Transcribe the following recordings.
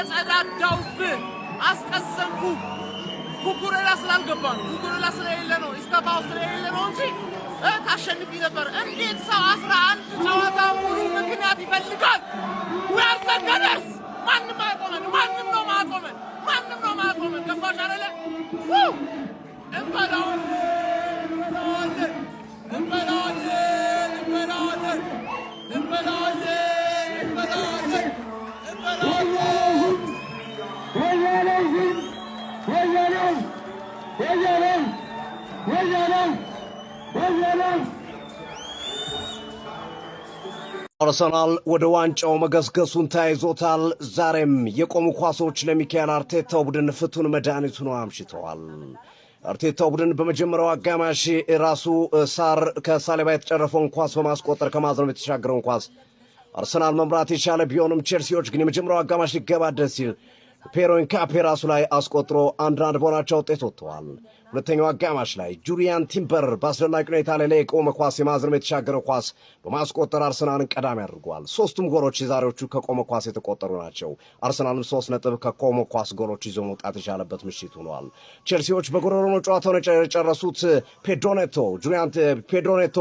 ተጸዳዳውብ አስቀሰምኩ ኩኩሬላ ስላልገባ ነው ኩኩሬላ ስለሌለ ነው ኢስታፋው ስለሌለ ነው እንጂ ታሸንፊ ነበር እንዴት ሰው 11 ጨዋታ ሙሉ ምክንያት ይፈልጋል ወርሰከደስ ማንም ነው ማቆመን ገባሽ አይደለ አርሰናል ወደ ዋንጫው መገስገሱን ተያይዞታል። ዛሬም የቆሙ ኳሶች ለሚካኤል አርቴታው ቡድን ፍቱን መድኃኒቱ ነው አምሽተዋል። አርቴታው ቡድን በመጀመሪያው አጋማሽ ራሱ ሳር ከሳሌባ የተጨረፈውን ኳስ በማስቆጠር ከማዝረም የተሻገረውን ኳስ አርሰናል መምራት የቻለ ቢሆንም ቼልሲዎች ግን የመጀመሪያው አጋማሽ ሊገባደድ ሲል ፔሮን ካፔ ራሱ ላይ አስቆጥሮ 1-1 በሆናቸው ውጤት ወጥተዋል። ሁለተኛው አጋማሽ ላይ ጁሪያን ቲምበር በአስደናቂ ሁኔታ ላይ የቆመ ኳስ የማዝረም የተሻገረው ኳስ በማስቆጠር አርሰናልን ቀዳሚ አድርጓል። ሶስቱም ጎሎች የዛሬዎቹ ከቆመ ኳስ የተቆጠሩ ናቸው። አርሰናልም 3 ነጥብ ከቆመ ኳስ ጎሎች ይዞ መውጣት የቻለበት ምሽት ሆኗል። ቼልሲዎች በጎሮሮ ነው ጨዋታውን የጨረሱት። ፔድሮ ኔቶ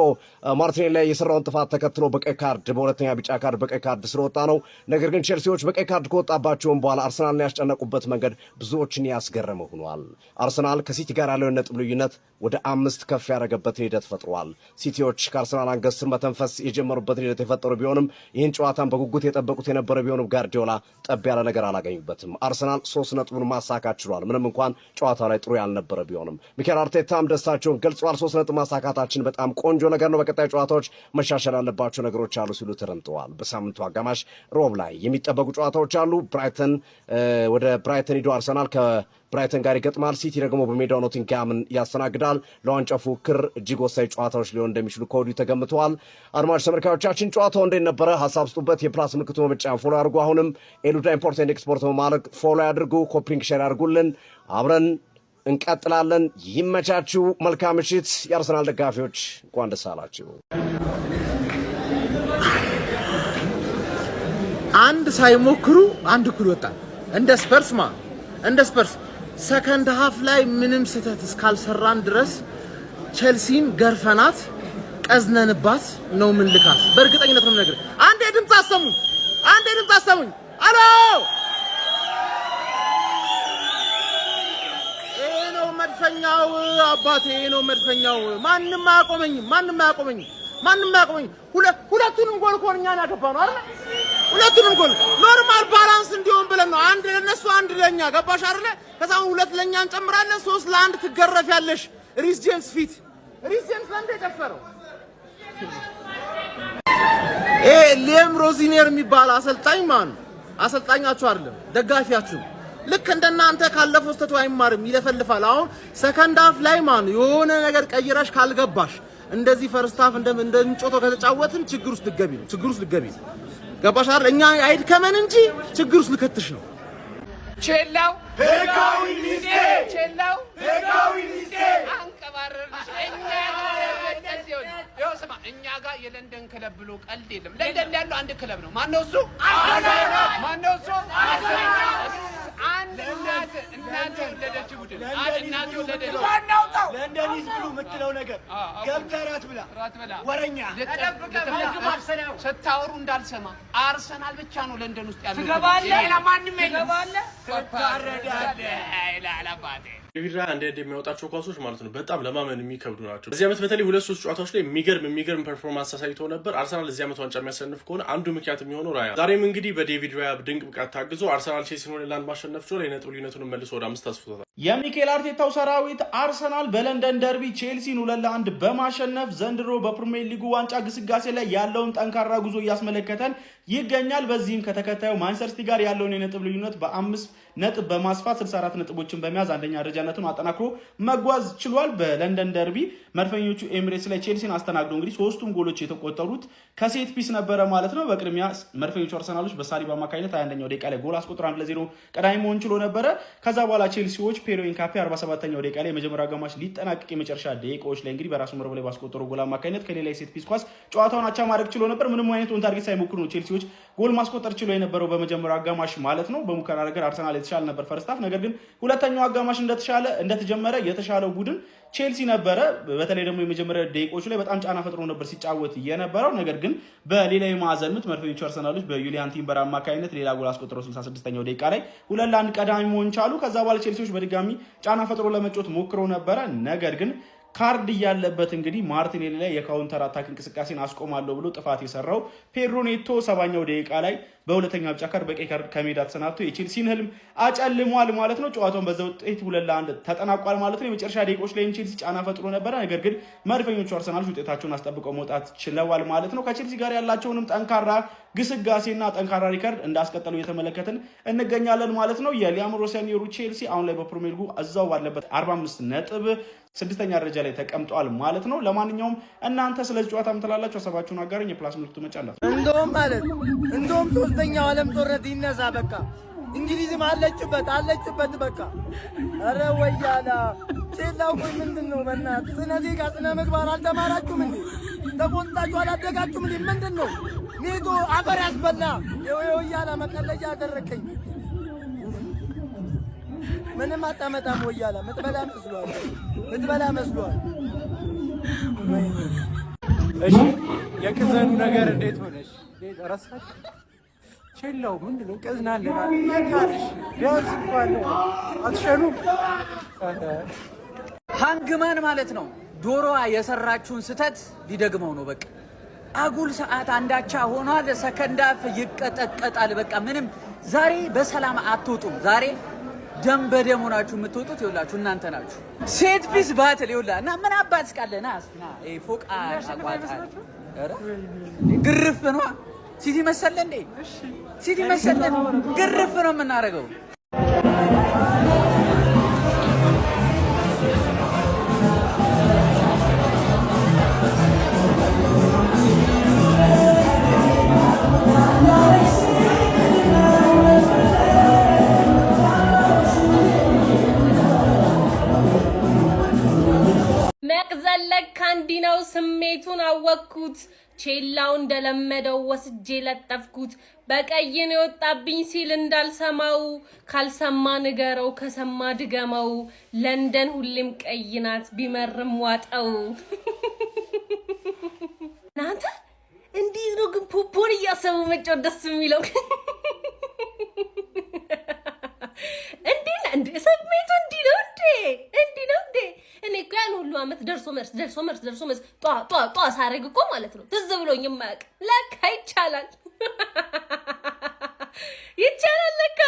ማርቲኔሊ ላይ የሰራውን ጥፋት ተከትሎ በቀይ ካርድ በሁለተኛ ቢጫ ካርድ በቀይ ካርድ ስለወጣ ነው። ነገር ግን ቼልሲዎች በቀይ ካርድ ከወጣባቸውም በኋላ አርሰናልን ያስጨነቁበት መንገድ ብዙዎችን ያስገረመ ሆኗል። አርሰናል ከሲቲ ጋር ያለውን ነጥብ ልዩነት ወደ 5 ከፍ ያደረገበት ሂደት ፈጥሯል። ሲቲዎች ከአርሰናል አንገት ስር መተንፈስ የጀመሩበት ሂደት የፈጠሩ ቢሆንም ይህን ጨዋታን በጉጉት የጠበቁት የነበረ ቢሆንም ጋርዲዮላ ጠብ ያለ ነገር አላገኙበትም። አርሰናል 3 ነጥቡን ማሳካት ችሏል። ምንም እንኳን ጨዋታ ላይ ጥሩ ያልነበረ ቢሆንም ሚካኤል አርቴታም ደስታቸውን ገልጸዋል። 3 ነጥብ ማሳካታችን በጣም ቆንጆ ነገር ነው፣ በቀጣይ ጨዋታዎች መሻሻል ያለባቸው ነገሮች አሉ ሲሉ ተደምጠዋል። በሳምንቱ አጋማሽ ሮብ ላይ የሚጠበቁ ጨዋታዎች አሉ። ወደ ብራይተን ሂዶ አርሰናል ብራይተን ጋር ይገጥማል። ሲቲ ደግሞ በሜዳው ኖቲንግሃምን ያስተናግዳል። ለዋንጫ ፉክክር እጅግ ወሳኝ ጨዋታዎች ሊሆን እንደሚችሉ ከወዲሁ ተገምተዋል። አድማጭ ተመልካዮቻችን ጨዋታው እንዴት ነበረ? ሀሳብ ስጡበት። የፕላስ ምልክቱ በመጫን ፎሎ ያድርጉ። አሁንም ኤሉዳ ኢምፖርት ኤንድ ኤክስፖርት በማድረግ ፎሎ ያድርጉ። ኮፒንግ ሼር ያድርጉልን። አብረን እንቀጥላለን። ይመቻችሁ። መልካም ምሽት። የአርሰናል ደጋፊዎች እንኳን ደስ አላችሁ። አንድ ሳይሞክሩ አንድ እኩል ወጣ። እንደ ስፐርስ ሰከንድ ሃፍ ላይ ምንም ስህተት እስካልሰራን ድረስ ቼልሲን ገርፈናት ቀዝነንባት ነው ምንልካት። በእርግጠኝነት ነው ነገር አንዴ ድምጽ አሰሙኝ። አሎ ነው መድፈኛው አባቴ ነው መድፈኛው። ማንንም አያቆመኝም። ሁለቱንም ጎል ኮንኛ ያገባነው አይደል? ሁለቱንም ጎል ኖርማል ባላንስ እንዲሆን ብለን ነው። አንድ ለነሱ አንድ ለኛ ገባሽ አይደል? ከዛው 2 ለኛ እንጨምራለን። 3 ለ1 ትገረፊያለሽ። ሪስ ጄምስ ፊት ሪስ ጄምስ ለንደ ጨፈረው ሊam ሮዚኒየር የሚባል አሰልጣኛችሁ አይደለም ደጋፊያችሁ። ልክ እንደናንተ ካለፈው ስተቱ አይማርም፣ ይለፈልፋል። አሁን ሰከንድ ሃፍ ላይ የሆነ ነገር ቀይረሽ ካልገባሽ እንደዚህ ፈርስት ሃፍ እንደምንጮቶ ከተጫወትን ችግር ውስጥ ልትገቢ ነው። ገባሽ አይደል? እኛ አይድከመን እንጂ ችግር ውስጥ ልከትሽ ነው። ቼላው ህጋዊ ሚስቴ አንቀባረርሽ እኛ ጋር የለንደን ክለብ ብሎ ቀልድ የለም። ለንደን ያለው አንድ ክለብ ነው። ማነው እሱ? አንድ እናት ወለደች ቡድን እናት ወለደች። ለንደን ይዝብሉ የምትለው ነገር ገብተህ ራት ብላ ወረኛ ስታወሩ እንዳልሰማ። አርሰናል ብቻ ነው ለንደን ውስጥ ያለው። ትገባለህ፣ ለማንም የለም። ቪራ እንደሚያወጣቸው ኳሶች ማለት ነው በጣም ለማመን የሚከብዱ ናቸው። በዚህ ዓመት በተለይ 2-3 ጨዋታዎች ላይ የሚገርም ፐርፎርማንስ አሳይቶ ነበር። አርሰናል ለዚህ ዓመት ዋንጫ የሚያሸንፍ ከሆነ አንዱ ምክንያት የሚሆነው ራያ ዛሬም እንግዲህ በዴቪድ ራያ ድንቅ ብቃት ታግዞ አርሰናል ቼልሲን ወደ ላንድ ማሸነፍ ችሏል። የነጥብ ልዩነቱን መልሶ ወደ 5 አስፍቶታል። የሚካኤል አርቴታው ሰራዊት አርሰናል በለንደን ደርቢ ቼልሲን 2-1 በማሸነፍ ዘንድሮ በፕሪሚየር ሊጉ ዋንጫ ግስጋሴ ላይ ያለውን ጠንካራ ጉዞ እያስመለከተን ይገኛል። በዚህም ከተከታዩ ማንቸስተር ሲቲ ጋር ያለውን የነጥብ ልዩነት በ5 ነጥብ በማስፋት 64 ነጥቦችን በመያዝ አንደኛ ደረጃነቱን አጠናክሮ መጓዝ ችሏል። በለንደን ደርቢ መድፈኞቹ ኤሚሬትስ ላይ ቼልሲን አስተናግደው እንግዲህ 3ቱም ጎሎች የተቆጠሩት ከሴት ፒስ ነበረ ማለት ነው። በቅድሚያ መድፈኞቹ አርሰናሎች በሳሊባ አማካኝነት 21ኛው ደቂቃ ላይ ጎል አስቆጥሮ 1-0 ቀዳሚ መሆን ችሎ ነበረ። ከዛ በኋላ ቼልሲዎች ፔሮን ካፔ 47ኛው ደቂቃ ላይ የመጀመሪያ አጋማሽ ሊጠናቀቅ የመጨረሻ ደቂቃዎች ላይ እንግዲህ በራሱ መረብ ላይ ባስቆጠረው ጎል አማካኝነት ከሌላ የሴት ፒስ ኳስ ጨዋታውን አቻ ማድረግ ችሎ ነበር። ምንም አይነት ኦን ታርጌት ሳይሞክሩ ነው ቼልሲዎች ክለቦች ጎል ማስቆጠር ችሎ የነበረው በመጀመሪያው አጋማሽ ማለት ነው። በሙከራ ነገር አርሰናል የተሻለ ነበር ፈርስት ሃፍ። ነገር ግን ሁለተኛው አጋማሽ እንደተጀመረ የተሻለው ቡድን ቼልሲ ነበረ። በተለይ ደግሞ የመጀመሪያ ደቂቆች ላይ በጣም ጫና ፈጥሮ ነበር ሲጫወት የነበረው። ነገር ግን በሌላ የማዕዘን ምት መድፈኞቹ አርሰናሎች በዩሊያን ቲምበር አማካኝነት ሌላ ጎል አስቆጥረው 66ኛው ደቂቃ ላይ 2-1 ቀዳሚ መሆን ቻሉ። ከዛ በኋላ ቼልሲዎች በድጋሚ ጫና ፈጥሮ ለመጫወት ሞክረው ነበረ። ነገር ግን ካርድ ያለበት እንግዲህ ማርቲኔሊ ላይ የካውንተር አታክ እንቅስቃሴን አስቆማለሁ ብሎ ጥፋት የሰራው ፔድሮ ኔቶ 70ኛው ደቂቃ ላይ በሁለተኛ ቢጫ ካርድ በቀይ ካርድ ከሜዳ ተሰናብቶ የቼልሲን ህልም አጨልሟል ማለት ነው። ጨዋታውን በዛ ውጤት 2-1 ተጠናቋል ማለት ነው። የመጨረሻ ደቂቆች ላይም ቼልሲ ጫና ፈጥሮ ነበር። ነገር ግን መድፈኞቹ አርሰናሎች ውጤታቸውን አስጠብቀው መውጣት ችለዋል ማለት ነው። ከቼልሲ ጋር ያላቸውንም ጠንካራ ግስጋሴና ጠንካራ ሪካርድ እንዳስቀጠሉ እየተመለከትን እንገኛለን ማለት ነው። የሊያም ሮሰኒየሩ ቼልሲ አሁን ላይ በፕሪሚየር ሊጉ እዛው ባለበት 45 ነጥብ 6ኛ ደረጃ ላይ ተቀምጧል ማለት ነው። ለማንኛውም እናንተ ስለዚህ ጨዋታ ምትላላችሁ ሀሳባችሁን አጋሩኝ። የፕላስ ምልክቱ መጫን እንደውም ሶስተኛው ዓለም ጦርነት ይነሳ። በቃ እንግሊዝም አለችበት በቃ። አረ ወያላ ቼላው ቆይ ምንድነው? በእናትህ ስነ ዜጋ ስነ ምግባር አልተማራችሁም እንዴ? ተቆንጣችሁ አላደጋችሁም እንዴ? ምንድነው ኔቶ አፈር ያስበላ ወያላ መቀለጃ አደረከኝ። ምንም አጣመጣም ወያላ ምትበላ መስሏል። እሺ የቅዘኑ ነገር እንዴት ሆነሽ? ረሳሽ? ቼላው ምንድነው? ቀዝናለና ያካርሽ ቢያንስ እንኳን አትሸኑ። ሃንግማን ማለት ነው ዶሮዋ የሰራችውን ስተት ሊደግመው ነው። በቃ አጉል ሰዓት አንዳቻ ሆኗል። ሰከንድ ሃፍ ይቀጠቀጣል። በቃ ምንም ዛሬ በሰላም አትወጡም። ዛሬ ደም በደም ሆናችሁ የምትወጡት ይኸውላችሁ እናንተ ናችሁ። ሴት ፒስ ባትል ይኸውላ እና ምን አባት እስካለና አስና ፎቅ አቋጣ አረ ግርፍ ነው። ሲቲ መሰለ እንዴ? ሲቲ መሰለ ግርፍ ነው የምናደርገው። መቅዘለክ አንዲ ነው። ስሜቱን አወቅኩት። ቼላው እንደለመደው ወስጄ ለጠፍኩት። በቀይን የወጣብኝ ሲል እንዳልሰማው ካልሰማ ንገረው ከሰማ ድገመው። ለንደን ሁሌም ቀይ ናት ቢመርም ዋጠው። እናንተ እንዴት ነው ግን ፖፖን እያሰቡ መጫወት ደስ የሚለው? እንዴ ስሜቱ እንዲህ ነው እንዴ? እኔ እኮ ያን ሁሉ አመት ደርሶ መልስ ጧ ሳረግ እኮ ማለት ነው ትዝ ብሎኝ የማያውቅ ለካ ይቻላል ለካ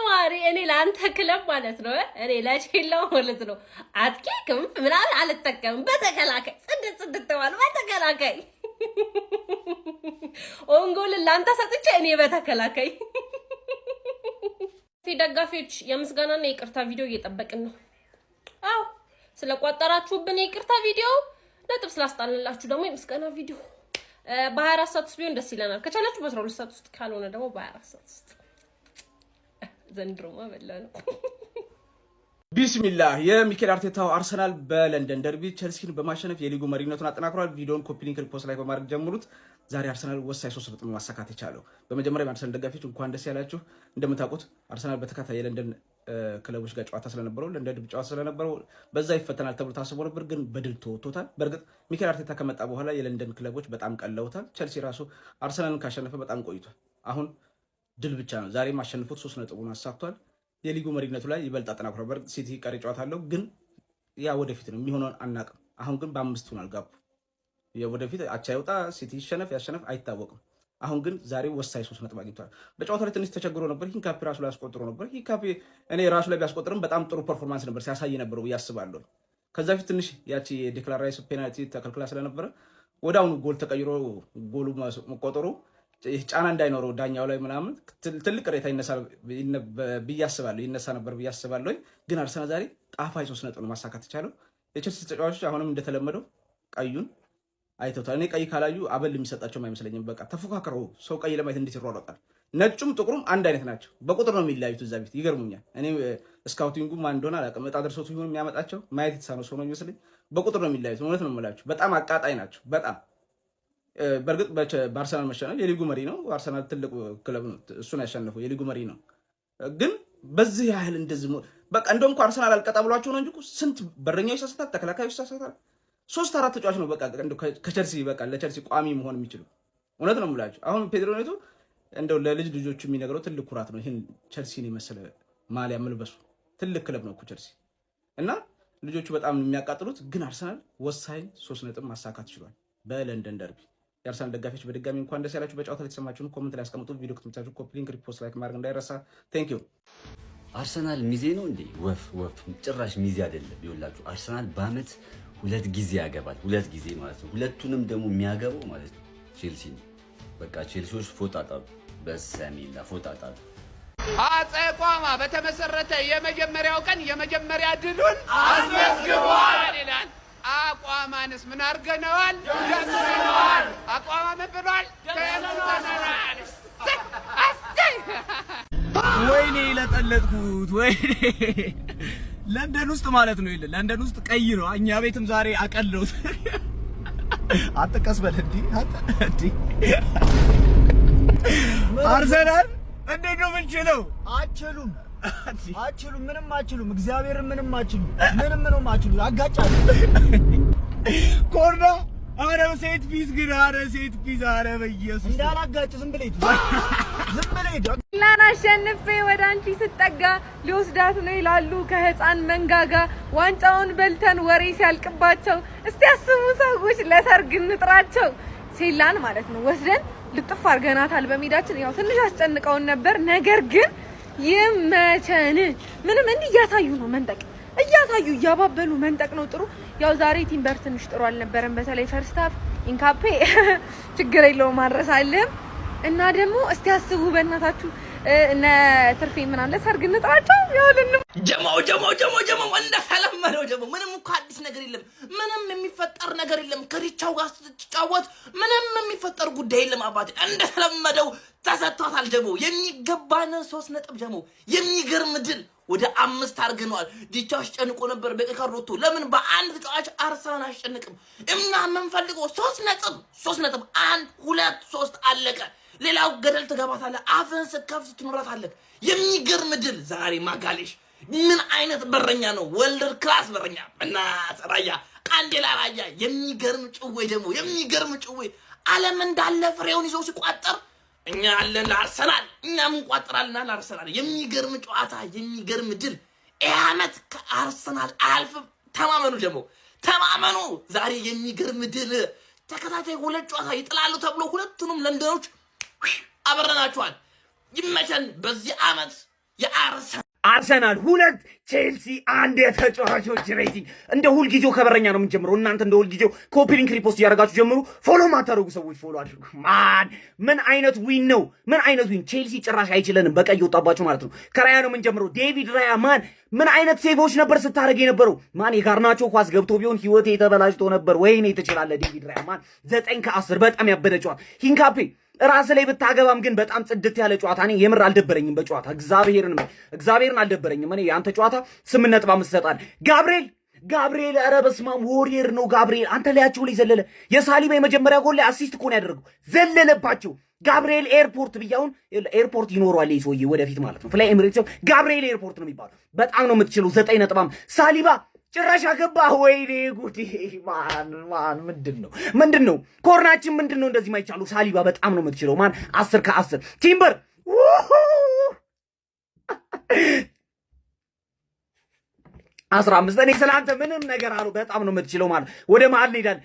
ማሪ። እኔ ለአንተ ክለብ ማለት ነው እኔ ለቼላው ማለት ነው አጥቂ ክንፍ ምናምን አልጠቀምም። በተከላካይ ጽድት ማለት በተከላካይ ኦንጎል ለአንተ ሰጥቼ እኔ በተከላካይ ደጋፊዎች የምስጋናና የይቅርታ ቪዲዮ እየጠበቅን ነው። አዎ ስለቋጠራችሁብን የይቅርታ ቪዲዮ ነጥብ ስላስጣልንላችሁ ደግሞ የምስጋና ቪዲዮ በ24 ሰዓት ውስጥ ቢሆን ደስ ይለናል። ከቻላችሁ በ12 ሰዓት ውስጥ ካልሆነ ደግሞ በ24 ሰዓት ውስጥ። ዘንድሮማ በላ ነው። ቢስሚላህ። የሚኬል አርቴታው አርሰናል በለንደን ደርቢ ቼልሲን በማሸነፍ የሊጉ መሪነቱን አጠናክሯል። ቪዲዮን ኮፒ ሊንክ ሪፖስት ላይ በማድረግ ጀምሩት። ዛሬ አርሰናል ወሳኝ 3 ነጥብ ማሳካት የቻለው በመጀመሪያ የአርሰናል ደጋፊዎች እንኳን ደስ ያላችሁ። እንደምታውቁት አርሰናል በተከታታይ የለንደን ክለቦች ጋር ጨዋታ ስለነበረው ለንደን ደርቢ ጨዋታ ስለነበረው በዛ ይፈተናል ተብሎ ታስቦ ነበር፣ ግን በድል ተወጥቶታል። በእርግጥ ሚኬል አርቴታ ከመጣ በኋላ የለንደን ክለቦች በጣም ቀለውታል። ቼልሲ ራሱ አርሰናልን ካሸነፈ በጣም ቆይቷል። አሁን ድል ብቻ ነው። ዛሬም አሸንፎት 3 ነጥቡን አሳክቷል። የሊጉ መሪነቱ ላይ ይበልጥ አጠናክሯል። በእርግጥ ሲቲ ቀሪ ጨዋታ አለው፣ ግን ያ ወደፊት ነው የሚሆነውን አናውቅም። አሁን ግን በ5 ሆኗል ጋቡ። ወደፊት አቻ ይወጣ ሲቲ ይሸነፍ ያሸነፍ አይታወቅም። አሁን ግን ዛሬ ወሳኝ 3 ነጥብ አግኝቷል። በጨዋታው ላይ ትንሽ ተቸግሮ ነበር። ሂንካፒ ራሱ ላይ ያስቆጥሮ ነበር። ሂንካፒ እኔ ራሱ ላይ ቢያስቆጥርም በጣም ጥሩ ፐርፎርማንስ ነበር ሲያሳይ ነበር ብዬ አስባለሁ። ከዛ ፊት ትንሽ ያቺ የዴክላን ራይስ ፔናልቲ ተከልክላ ስለነበረ ወደ አሁኑ ጎል ተቀይሮ ጎሉ መቆጠሩ ጫና እንዳይኖረው ዳኛው ላይ ምናምን ትልቅ ቅሬታ ይነሳ ነበር ብዬ አስባለሁ። ግን አርሰናል ዛሬ ጣፋጭ 3 ነጥብ ማሳካት የቻለው የቼልሲ ተጫዋቾች አሁንም እንደተለመደው ቀዩን አይተውታል። እኔ ቀይ ካላዩ አበል የሚሰጣቸው አይመስለኝም። በቃ ተፎካከረው ሰው ቀይ ለማየት እንዴት ይሯሯጣል? ነጩም ጥቁሩም አንድ አይነት ናቸው። በቁጥር ነው የሚለያዩት። እዛ ቤት ይገርሙኛል። እኔ ስካውቲንጉ ማን እንደሆነ አላውቅም። እጣ ደርሶት ይሁን የሚያመጣቸው ማየት የተሳነው ሰው ነው የሚመስለኝ። በቁጥር ነው የሚለያዩት። እውነት ነው የምላችሁ። በጣም አቃጣይ ናቸው። በጣም በርግጥ በአርሰናል መሸነፍ የሊጉ መሪ ነው። አርሰናል ትልቁ ክለብ ነው፣ እሱን ያሸነፈው የሊጉ መሪ ነው። ግን በዚህ ያህል እንደዚህ በቃ እንደውም እኮ አርሰናል አልቀጣ ብሏቸው ነው እንጂ ስንት በረኛው ይሳሳታል፣ ተከላካዩ ይሳሳታል። 3-4 ተጫዋች ነው በቃ ከቸልሲ በቃ ለቸልሲ ቋሚ መሆን የሚችሉ። እውነት ነው የምላቸው። አሁን ፔድሮ ኔቶ እንደው ለልጅ ልጆቹ የሚነግረው ትልቅ ኩራት ነው። ይህን ቸልሲን የመሰለ ማሊያ መልበሱ ትልቅ ክለብ ነው እኮ ቸልሲ እና ልጆቹ በጣም የሚያቃጥሉት። ግን አርሰናል ወሳኝ 3 ነጥብ ማሳካት ችሏል በለንደን ደርቢ። የአርሰናል ደጋፊዎች በድጋሚ እንኳን ደስ ያላችሁ። በጨዋታ ላይ የተሰማችሁን ኮሜንት ላይ አስቀምጡ። ቪዲዮ ከተመቻችሁ ኮፒ ሊንክ፣ ሪፖስት፣ ላይክ ማድረግ እንዳይረሳ። ቴንክ ዩ። አርሰናል ሚዜ ነው እንዴ? ወፍ ጭራሽ ሚዜ አይደለም። ይኸውላችሁ አርሰናል በአመት 2 ጊዜ ያገባል። 2 ጊዜ ማለት ነው። ሁለቱንም ደግሞ የሚያገባው ማለት ነው ቼልሲ ነው። በቃ ቼልሲዎች ፎጣጣሉ፣ በሰሚላ ፎጣጣሉ። አፄ ቋማ በተመሰረተ የመጀመሪያው ቀን የመጀመሪያ ድሉን አስመዝግቧል ይላል። አቋማንስ ምን አድርገነዋል? ደምስሰነዋል። አቋማ ምን ብሏል? ደምስሰነዋል። ወይኔ ለጠለጥኩት፣ ወይኔ ለንደን ውስጥ ማለት ነው። ይለ ለንደን ውስጥ ቀይ ነው። እኛ ቤትም ዛሬ አቀለውት። አጥቀስ በል እንዲ አርሰናል እንዴት ነው የምንችለው? አችሉም፣ ምንም አችሉም። እግዚአብሔርን ምንም አችሉም። ምንም አችሉም። አጋጫሉ ኮርና አረ ሴት ፒስ ግን አረ ሴት ፒስ አረ በኢየሱስ እንዳላጋጭ ዝም ብለህ ላና አሸንፌ ወደ አንቺ ስጠጋ ሊወስዳት ነው ይላሉ ከህፃን መንጋጋ። ዋንጫውን በልተን ወሬ ሲያልቅባቸው እስቲ ያስቡ ሰዎች ለሰርግ እንጥራቸው። ሴላን ማለት ነው ወስደን ልጥፍ አድርገናታል በሜዳችን። ያው ትንሽ አስጨንቀውን ነበር፣ ነገር ግን ይመቸን። ምንም እንዲህ እያሳዩ ነው መንጠቅ፣ እያሳዩ እያባበሉ መንጠቅ ነው ጥሩ። ያው ዛሬ ቲምበር ትንሽ ጥሩ አልነበረም፣ በተለይ ፈርስት ሃፍ ኢንካፔ ችግር የለውም ማድረሳለም። እና ደግሞ እስቲ አስቡ በእናታችሁ እነ ትርፌ ምናምን ለሰርግ እንጥራቸው። ያውልን ጀማው እንደተለመደው ጀማው ምንም እኮ አዲስ ነገር የለም። ምንም የሚፈጠር ነገር የለም። ከሪቻው ጋር ስትጫወት ምንም የሚፈጠር ጉዳይ የለም። አባቴ እንደተለመደው ተሰጥቷታል ጀማው። የሚገባን 3 ነጥብ ጀማው። የሚገርም ድል ወደ 5 አርገናል። ዲቻው አስጨንቆ ነበር በቀካሮቶ። ለምን በአንድ ተጫዋች አርሰናል አስጨንቅም? እኛ የምንፈልገው 3 ነጥብ 1 2 3 አለቀ። ሌላው ገደል ትገባታለህ። አፍን ስከፍት ትኖራታለህ። የሚገርም ድል ዛሬ ማጋሌሽ ምን አይነት በረኛ ነው? ወልደር ክላስ በረኛ እና ራያ ቃንዴላ ራያ የሚገርም ጭዌ ደግሞ የሚገርም ጭዌ ዓለም እንዳለ ፍሬውን ይዞ ሲቋጠር እኛ አለን ለአርሰናል፣ እኛም እንቋጥራልና ለአርሰናል። የሚገርም ጨዋታ፣ የሚገርም ድል። ይህ ዓመት ከአርሰናል አያልፍም። ተማመኑ ደግሞ ተማመኑ። ዛሬ የሚገርም ድል። ተከታታይ 2 ጨዋታ ይጥላሉ ተብሎ ሁለቱንም ለንደኖች አበረናቸዋል። ይመቸን። በዚህ ዓመት አርሰናል 2 ቼልሲ 1 የተጫዋቾች ሬቲንግ። እንደ ሁልጊዜው ከበረኛ ነው የምንጀምረው። እናንተ እንደ ሁልጊዜው ኮፒ ሊንክ ሪፖስት እያደረጋችሁ ጀምሩ። ፎሎ ማታደርጉ ሰዎች ፎሎ አድርጉ። ማን ምን አይነት ዊን ነው? ምን አይነት ዊን! ቼልሲ ጭራሽ አይችለንም። በቀይ ወጣባችሁ ማለት ነው። ከራያ ነው የምንጀምረው። ዴቪድ ራያ ማን ምን አይነት ሴቮች ነበር ስታደርግ የነበረው? ማን የጋርናቾ ኳስ ገብቶ ቢሆን ህይወቴ የተበላሽቶ ነበር። ወይኔ ትችላለህ ዴቪድ ራያ ማን 9 ከ10 በጣም ያበደ ጨዋታ። ሂንካፔ ራስ ላይ ብታገባም ግን በጣም ጽድት ያለ ጨዋታ። እኔ የምር አልደበረኝም በጨዋታ እግዚአብሔርን አልደበረኝም። እኔ ያንተ ጨዋታ 8.5 ሰጣል። ጋብሪኤል ኧረ በስመ አብ ወሪየር ነው ጋብሪኤል። አንተ ላያቸው ላይ ዘለለ። የሳሊባ የመጀመሪያ ጎል ላይ አሲስት እኮ ነው ያደረገው። ዘለለባቸው። ጋብሪኤል ኤርፖርት ብያውን ኤርፖርት ይኖረዋል ይሄ ሰውዬ ወደፊት ማለት ነው። ፍላይ ኤምሬትስ ጋብሪኤል ኤርፖርት ነው የሚባለው። በጣም ነው የምትችለው። 9.5 ሳሊባ ጭራሽ አገባ። ወይኔ ጉዴ! ማን ምንድን ነው ኮርናችን? ምንድን ነው እንደዚህ ማይቻሉ? ሳሊባ በጣም ነው የምትችለው። ማን 10 ከ10 ቲምበር 15። እኔ ስላንተ ምንም ነገር አሉ። በጣም ነው የምትችለው ማለት። ወደ መሀል እንሄዳለን።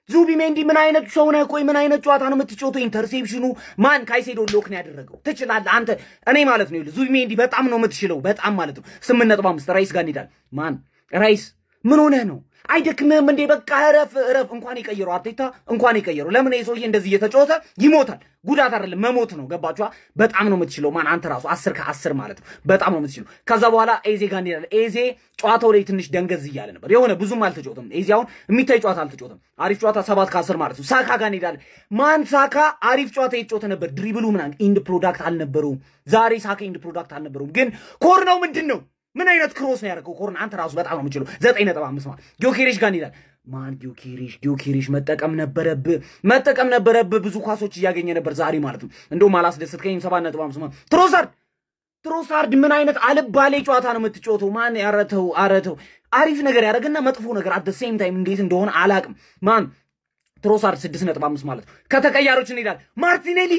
ዙቢሜንዲ ምን አይነት ሰው ነህ? ቆይ ምን አይነት ጨዋታ ነው የምትጫወተው? ኢንተርሴፕሽኑ ማን ካይሴዶ ሎክ ነው ያደረገው። ትችላለህ አንተ። እኔ ማለት ነው ዙቢሜንዲ በጣም ነው የምትችለው። በጣም ማለት ነው 8.5 ራይስ ጋር እንሄዳለን። ማን ራይስ ምን ሆነህ ነው? አይደክምህም እንዴ? በቃ እረፍ። እንኳን የቀየረው አርቴታ እንኳን የቀየረው። ለምን ይሄ ሰውዬ እንደዚህ እየተጫወተ ይሞታል? ጉዳት አይደለም መሞት ነው። ገባችኋ? በጣም ነው የምትችለው። ማን አንተ ራሱ 10 ከ10 ማለት ነው። በጣም ነው የምትችለው። ከዛ በኋላ ኤዜ ጋር እንሄዳለን። ኤዜ ጨዋታው ላይ ትንሽ ደንገዝ እያለ ነበር። የሆነ ብዙም አልተጫወተም። ኤዜ አሁን የሚታይ ጨዋታ አልተጫወተም። አሪፍ ጨዋታ 7 ከ10 ማለት ነው። ሳካ ጋር እንሄዳለን። ማን ሳካ አሪፍ ጨዋታ የተጫወተ ነበር። ድሪብሉ ምናምን ኢንድ ፕሮዳክት አልነበረውም። ዛሬ ሳካ ኢንድ ፕሮዳክት አልነበረውም። ግን ኮርናው ምንድን ነው? ምን አይነት ክሮስ ነው ያደረገው? ኮርና አንተ ራሱ በጣም ነው የምትችለው። 9.5 ማለት ጆኬሬሽ ጋር እንሄዳለን። ማን ጊዮኬሬሽ መጠቀም ነበረብህ። ብዙ ኳሶች እያገኘ ነበር ዛሬ ማለት ነው። እንደውም አላስደሰትከኝም። 7.5 ትሮሳርድ ምን አይነት አልባሌ ጨዋታ ነው የምትጫወተው? ማን ያረተው? አሪፍ ነገር ያደረገና መጥፎ ነገር አት ሴም ታይም እንዴት እንደሆነ አላቅም። ማን ትሮሳርድ 6.5 ማለት ነው። ከተቀያሮች እንሄዳለን። ማርቲኔሊ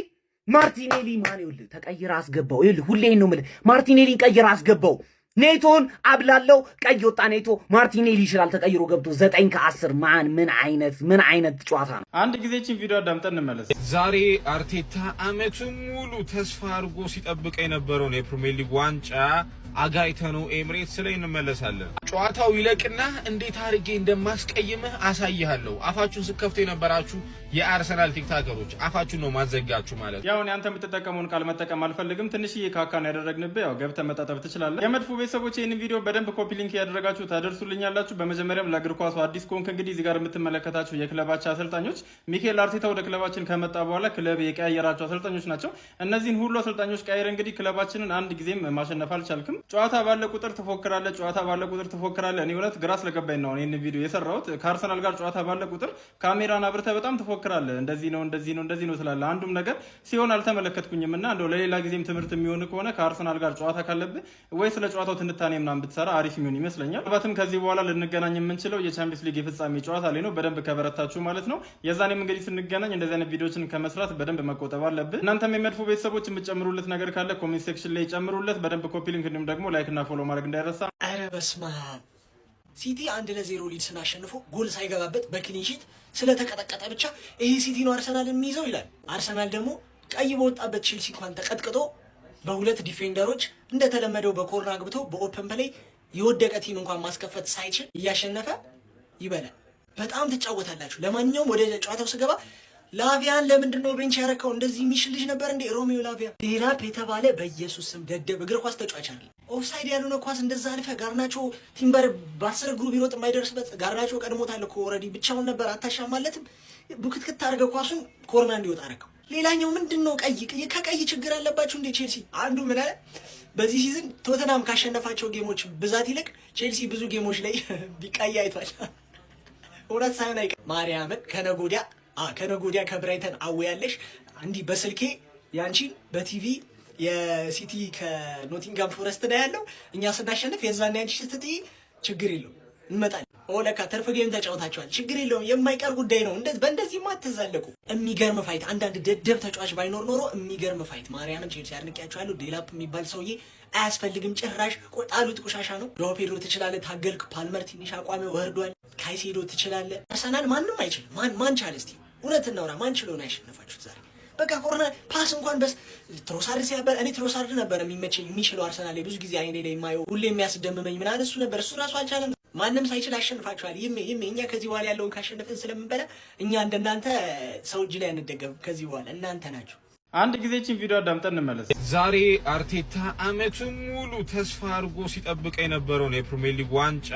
ማን ይኸውልህ ተቀይራ አስገባው። ይኸውልህ ሁሌም ነው የምልህ ማርቲኔሊን ቀይራ አስገባው። ኔቶን አብላለው ቀይ ወጣ ኔቶ ማርቲኔሊ ይችላል ተቀይሮ ገብቶ 9 ከ10 ምን አይነት ጨዋታ ነው። አንድ ጊዜ እቺን ቪዲዮ አዳምጠን እንመለስ። ዛሬ አርቴታ አመቱን ሙሉ ተስፋ አድርጎ ሲጠብቅ የነበረውን የፕሪሚየር ሊግ ዋንጫ አጋይተነው ኤምሬትስ ላይ እንመለሳለን። ጨዋታው ይለቅና እንዴት አድርጌ እንደማስቀይምህ አሳይሃለሁ። አፋችሁን ስከፍቱ የነበራችሁ የአርሰናል ቲክታከሮች አፋችሁን ነው ማዘጋችሁ ማለት ያው አንተ የምትጠቀመውን ቃል መጠቀም አልፈልግም። ትንሽዬ ካካን ያደረግንብህ ያው ገብተህ መጣጠብ ትችላለህ። የመድፉ ቤተሰቦች ይህንን ቪዲዮ በደንብ ኮፒ ሊንክ ያደረጋችሁ ታደርሱልኛላችሁ። በመጀመሪያም ለእግር ኳሱ አዲስ ከሆንክ እንግዲህ እዚህ ጋር የምትመለከታቸው የክለባቸው አሰልጣኞች ሚኬል አርቴታ ወደ ክለባችን ከመጣ በኋላ ክለብ የቀያየራቸው አሰልጣኞች ናቸው። እነዚህን ሁሉ አሰልጣኞች ቀያየር እንግዲህ ክለባችንን አንድ ጊዜም ማሸነፍ አልቻልክም። ጨዋታ ባለ ቁጥር ትፎክራለህ። እኔ እውነት ግራ ስለገባኝ ነው ይህንን ቪዲዮ የሰራሁት። ከአርሰናል ጋር ጨዋታ ባለ ቁጥር ካሜራን አብርተህ በጣም ትፎክራለህ። እንደዚህ ነው ትላለህ። አንዱም ነገር ሲሆን አልተመለከትኩኝም እና እንደው ለሌላ ጊዜም ትምህርት የሚሆን ከሆነ ከአርሰናል ጋር ጨዋታ ካለብህ ወይ ስለ ጨዋታው ትንታኔ ምናምን ብትሰራ አሪፍ የሚሆን ይመስለኛል። ባትም ከዚህ በኋላ ልንገናኝ የምንችለው የቻምፒየንስ ሊግ የፍጻሜ ጨዋታ ላይ ነው። በደንብ ከበረታችሁ ማለት ነው። የዛኔም እንግዲህ ስንገናኝ እንደዚህ አይነት ቪዲዮችን ከመስራት በደንብ መቆጠብ አለብህ። እናንተም የመድፉ ቤተሰቦች የምትጨምሩለት ነገር ካለ ኮሜንት ሴክሽን ላይ ጨምሩለት። በደንብ ኮፒ ሊንክ እንዲሁም ደግሞ ላይክ እና ፎሎ ማድረግ እንዳይረሳ። ኧረ በስመ አብ ሲቲ 1-0 ሊድስን አሸንፎ ጎል ሳይገባበት በክሊንሺት ስለተቀጠቀጠ ብቻ ይሄ ሲቲ ነው አርሰናል የሚይዘው ይላል። አርሰናል ደግሞ ቀይ በወጣበት ቼልሲ እንኳን ተቀጥቅጦ በሁለት ዲፌንደሮች እንደተለመደው በኮርና አግብቶ በኦፕን ፕሌይ የወደቀ ቲም እንኳን ማስከፈት ሳይችል እያሸነፈ ይበላል። በጣም ትጫወታላችሁ። ለማንኛውም ወደ ጨዋታው ስገባ ላቪያን ለምንድን ነው ቤንች ያረከው? እንደዚህ የሚሽል ልጅ ነበር እንዴ ሮሜዮ ላቪያ? ዴላፕ የተባለ በኢየሱስ ስም ደደብ እግር ኳስ ተጫዋች አለ። ኦፍሳይድ ያልሆነ ኳስ እንደዛ አልፈ ጋርናቾ ቲምበር በ10 እግሩ ቢሮጥ የማይደርስበት ጋርናቾ ቀድሞታል እኮ ኦልሬዲ ብቻውን ነበር። አታሻማለትም? ቡክትክት አድርገው ኳሱን ኮርና እንዲወጣ አረከው። ሌላኛው ምንድነው ከቀይ ችግር አለባችሁ እንዴ ቼልሲ? አንዱ ምን አለ በዚህ ሲዝን ቶተናም ካሸነፋቸው ጌሞች ብዛት ይልቅ ቼልሲ ብዙ ጌሞች ላይ ቢቀይ አይቷል። እውነት ሳይሆን አይቀር ማርያምን ከነጎዲያ ከብራይተን አወያለሽ እንዲህ በስልኬ ያንቺን በቲቪ የሲቲ ከኖቲንጋም ፎረስት ነው ያለው። እኛ ስናሸንፍ የዛን ያንቺ ስትጥይ ችግር የለውም እንመጣለን። ኦለካ ተርፍ ጌም ተጫውታችኋል፣ ችግር የለውም የማይቀር ጉዳይ ነው። በእንደዚህ ማትዛለቁ። የሚገርም ፋይት አንዳንድ ደደብ ተጫዋች ባይኖር ኖሮ የሚገርም ፋይት። ማርያምን ቼልሲ አድንቄያችኋለሁ። ዴላፕ የሚባል ሰውዬ አያስፈልግም ጭራሽ። ቆጣሉት ቆሻሻ ነው። ጆ ፔድሮ ትችላለህ፣ ታገልክ። ፓልመር ትንሽ አቋሚ ወርዷል። ካይሴዶ ትችላለህ። አርሰናል ማንም አይችልም። ማን ቻለ? እስቲ እውነት እናውራ። ማን ችሎ ነው ያሸነፋችሁት ዛሬ? በቃ ኮርነር ፓስ እንኳን ትሮሳርድ ሲያበል እኔ ትሮሳርድ ነበር የሚመቸኝ የሚችለው አርሰናል ላይ ብዙ ጊዜ አይኔ ላይ የማየው ሁሌ የሚያስደምመኝ ምናምን እሱ ነበር። እሱ ራሱ አልቻለም። ማንም ሳይችል አሸንፋችኋል። ይሜ እኛ ከዚህ በኋላ ያለውን ካሸነፍን ስለምንበላ እኛ እንደናንተ ሰው እጅ ላይ አንደገም። ከዚህ በኋላ እናንተ ናችሁ። አንድ ጊዜ እቺን ቪዲዮ አዳምጠን እንመለስ። ዛሬ አርቴታ አመቱን ሙሉ ተስፋ አድርጎ ሲጠብቅ የነበረውን የፕሪሚየር ሊግ ዋንጫ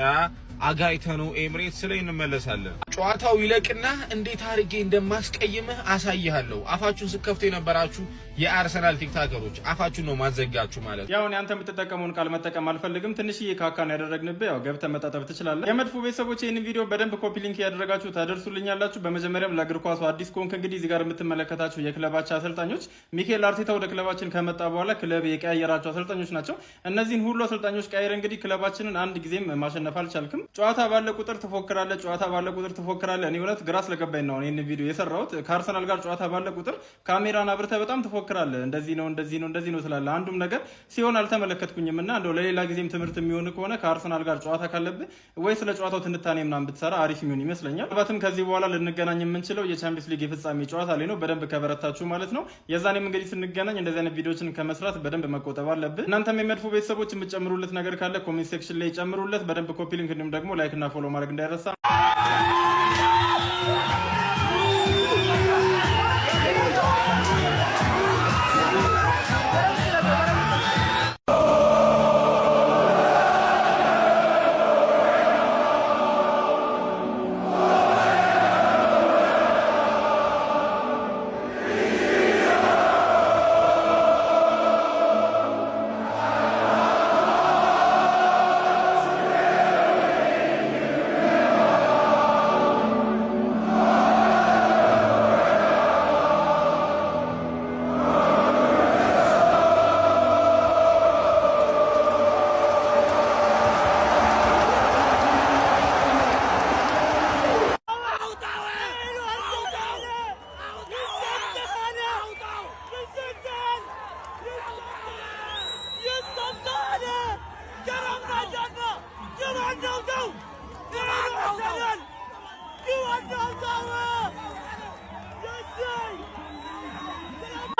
አጋይተነው ኤምሬትስ ላይ እንመለሳለን። ጨዋታው ይለቅና እንዴት አድርጌ እንደማስቀይምህ አሳይሃለሁ። አፋችሁን ስከፍቱ የነበራችሁ የአርሰናል ቲክታከሮች አፋችሁን ነው ማዘጋችሁ ማለት ያው አንተ የምትጠቀመውን ቃል መጠቀም አልፈልግም። ትንሽዬ ካካን ያደረግንብህ ያው ገብተህ መጣጠብ ትችላለህ። የመድፉ ቤተሰቦች ይህንን ቪዲዮ በደንብ ኮፒ ሊንክ ያደረጋችሁ ታደርሱልኛላችሁ። በመጀመሪያም ለእግር ኳሱ አዲስ ከሆንክ እንግዲህ እዚህ ጋር የምትመለከታቸው የክለባቸው አሰልጣኞች ሚኬል አርቴታ ወደ ክለባችን ከመጣ በኋላ ክለብ የቀያየራቸው አሰልጣኞች ናቸው። እነዚህን ሁሉ አሰልጣኞች ቀያየር እንግዲህ ክለባችንን አንድ ጊዜም ማሸነፍ አልቻልክም። ጨዋታ ባለ ቁጥር ትፎክራለህ። እኔ እውነት ግራ ስለገባኝ ነው ይህንን ቪዲዮ የሰራሁት። ከአርሰናል ጋር ጨዋታ ባለ ቁጥር ካሜራን አብርተህ በጣም ትፎክራለህ። እንደዚህ ነው ትላለህ። አንዱም ነገር ሲሆን አልተመለከትኩኝም እና እንደው ለሌላ ጊዜም ትምህርት የሚሆን ከሆነ ከአርሰናል ጋር ጨዋታ ካለብህ ወይ ስለ ጨዋታው ትንታኔ ምናምን ብትሰራ አሪፍ የሚሆን ይመስለኛል። ባትም ከዚህ በኋላ ልንገናኝ የምንችለው የቻምፒየንስ ሊግ የፍጻሜ ጨዋታ ላይ ነው። በደንብ ከበረታችሁ ማለት ነው። የዛኔም እንግዲህ ስንገናኝ እንደዚህ አይነት ቪዲዮችን ከመስራት በደንብ መቆጠብ አለብህ። እናንተም የመድፉ ቤተሰቦች የምትጨምሩለት ነገር ካለ ኮሜንት ሴክሽን ላይ ጨምሩለት። በደንብ ኮፒ ሊንክ እንዲሁም ደግሞ ላይክ እና ፎሎ ማድረግ እንዳይረሳ።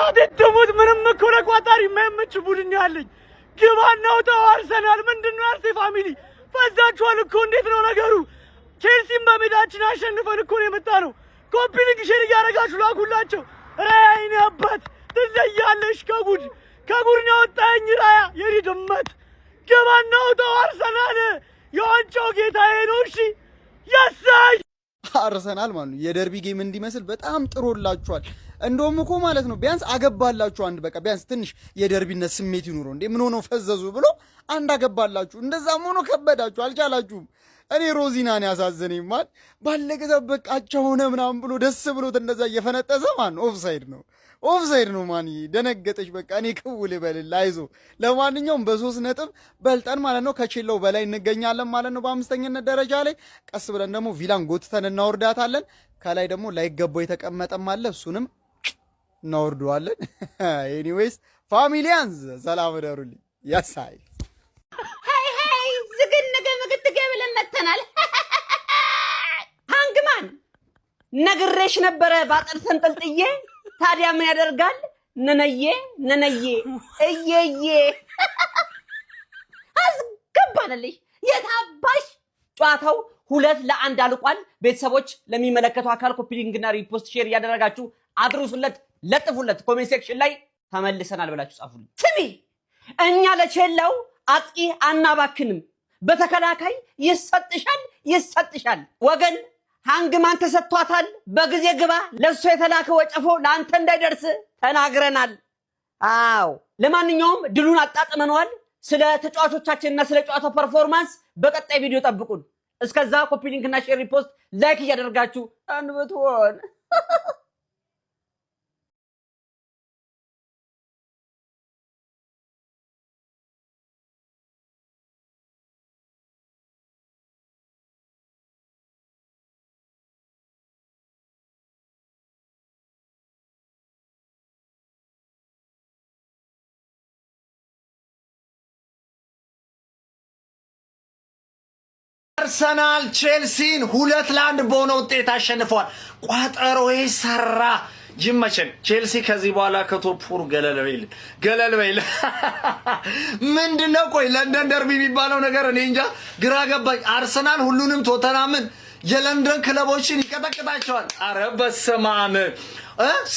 አትደሙት ምንም እኮ ለቋጣሪ የማይመች ቡድን ያለኝ ግባናው ተው አርሰናል ምንድነው ያርሴ ፋሚሊ ፈዛችኋል እኮ እንዴት ነው ነገሩ ቼልሲን በሜዳችን አሸንፈን እኮ ነው የመጣነው ኮፒ ሊግ ሼር ያረጋችሁ ላኩላቸው ራያይን አባት ትለያለሽ ከጉድ ነው ወጣኝ ራያ የኔ ድመት ግባናው ተው አርሰናል የዋንጫው ጌታዬ ነው እሺ ያሳይ አርሰናል ማለት ነው የደርቢ ጌም እንዲመስል በጣም ጥሮላችኋል እንደውም እኮ ማለት ነው ቢያንስ አገባላችሁ አንድ በቃ ቢያንስ ትንሽ የደርቢነት ስሜት ይኑረው እንዴ ምን ሆኖ ፈዘዙ ብሎ አንድ አገባላችሁ እንደዛም ሆኖ ከበዳችሁ አልቻላችሁም እኔ ሮዚናን ያሳዘነኝ ማለት ባለገ በቃቸው ሆነ ምናምን ብሎ ደስ ብሎት እንደዛ እየፈነጠሰ ማን ኦፍሳይድ ነው ማን ደነገጠች በቃ እኔ ክውል በልል አይዞ ለማንኛውም በ3 ነጥብ በልጠን ማለት ነው ከቼለው በላይ እንገኛለን ማለት ነው በአምስተኛነት ደረጃ ላይ ቀስ ብለን ደግሞ ቪላን ጎትተን እናወርዳታለን ከላይ ደግሞ ላይገባው የተቀመጠም አለ እሱንም እናወርደዋለን ኤኒዌይስ ፋሚሊያንስ ሰላም ደሩልኝ ያሳይ ሄይ ዝግንገ ምግትገ ብለን መተናል ሃንግማን ነግሬሽ ነበረ ባጠር ሰንጠልጥዬ ታዲያ ምን ያደርጋል ነነዬ እየዬ አስገባንልሽ የታባሽ ጨዋታው 2-1 አልቋል ቤተሰቦች ለሚመለከተው አካል ኮፒ ሊንክና ሪፖስት ሼር ያደረጋችሁ አድርሱለት ለጥፉለት ኮሜንት ሴክሽን ላይ ተመልሰናል ብላችሁ ጻፉልኝ ስሚ እኛ ለቼላው አጥቂ አናባክንም በተከላካይ ይሰጥሻል ወገን ሃንግማን ተሰጥቷታል በጊዜ ግባ ለሱ የተላከ ወጨፎ ለአንተ እንዳይደርስ ተናግረናል አው ለማንኛውም ድሉን አጣጥመናል ስለ ተጫዋቾቻችንና ስለ ጨዋታው ፐርፎርማንስ በቀጣይ ቪዲዮ ጠብቁን እስከዛ ኮፒ ሊንክና ሼር ሪፖስት ላይክ ያደርጋችሁ አንብቱን አርሰናል ቼልሲን 2-1 በሆነ ውጤት አሸንፏል ቋጠሮዬ ሰራ ይመቸን ቼልሲ ከዚህ በኋላ ከቶፕ 4 ገለል በይል ምንድነው ቆይ ለንደን ደርቢ የሚባለው ነገር እኔ እንጃ ግራ ገባኝ አርሰናል ሁሉንም ቶተናምን የለንደን ክለቦችን ይቀጠቅጣቸዋል አረ በስመ አብ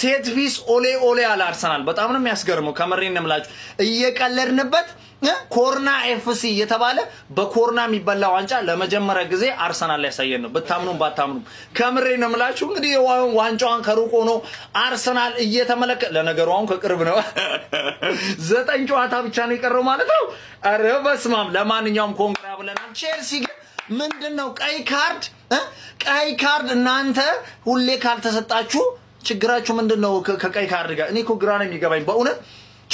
ሴት ፒስ ኦሌ አለ አርሰናል በጣም ነው የሚያስገርመው ከመሬን ነምላችሁ እየቀለድንበት ኮርና ኤፍሲ የተባለ በኮርና የሚበላ ዋንጫ ለመጀመሪያ ጊዜ አርሰናል ላይ ያሳየን ነው በታምኑም ባታምኑም ከመሬን ነምላችሁ እንግዲህ ዋንጫውን ከሩቅ ሆኖ አርሰናል እየተመለከተ ለነገሩ አሁን ከቅርብ ነው 9 ጨዋታ ብቻ ነው የቀረው ማለት ነው አረ በስመ አብ ለማንኛውም ኮንግራ ብለናል ቼልሲ ግን ምንድነው ቀይ ካርድ እናንተ ሁሌ ካልተሰጣችሁ ችግራችሁ ምንድነው ከቀይ ካርድ ጋር እኔ እኮ ግራ ነው የሚገባኝ በእውነት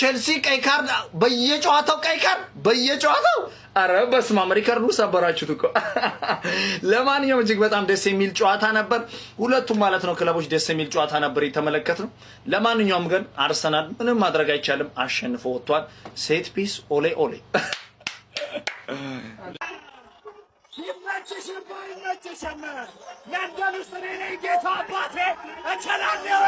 ቼልሲ ቀይ ካርድ በየጨዋታው አረ በስመ አብ ሪከርዱ ሰበራችሁት እኮ ለማንኛውም እጅግ በጣም ደስ የሚል ጨዋታ ነበር ሁለቱም ማለት ነው ክለቦች ደስ የሚል ጨዋታ ነበር የተመለከትነው ለማንኛውም ግን አርሰናል ምንም ማድረግ አይቻልም አሸንፎ ወጥቷል ሴት ፒስ ኦሌ ይመችሽ ለንደን ውስጥ እኔ ነኝ ጌታ አባቴ እችላለሁ